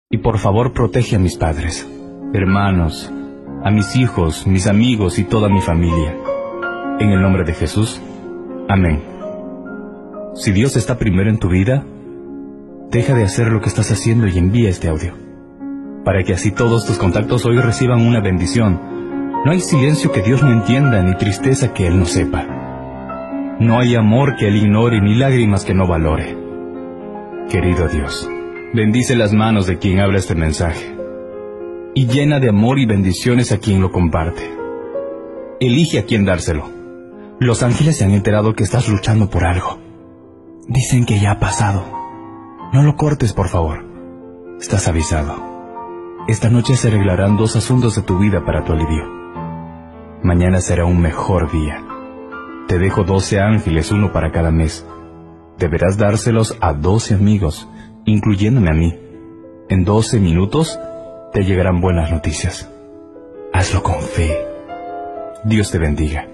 Y por favor protege a mis padres, hermanos, a mis hijos, mis amigos y toda mi familia. En el nombre de Jesús. Amén. Si Dios está primero en tu vida, deja de hacer lo que estás haciendo y envía este audio, para que así todos tus contactos hoy reciban una bendición. No hay silencio que Dios no entienda, ni tristeza que Él no sepa. No hay amor que Él ignore, ni lágrimas que no valore. Querido Dios, bendice las manos de quien habla este mensaje, y llena de amor y bendiciones a quien lo comparte. Elige a quien dárselo. Los ángeles se han enterado que estás luchando por algo. Dicen que ya ha pasado. No lo cortes, por favor. Estás avisado. Esta noche se arreglarán 2 asuntos de tu vida para tu alivio. Mañana será un mejor día. Te dejo 12 ángeles, 1 para cada mes. Deberás dárselos a 12 amigos, incluyéndome a mí. En 12 minutos te llegarán buenas noticias. Hazlo con fe. Dios te bendiga.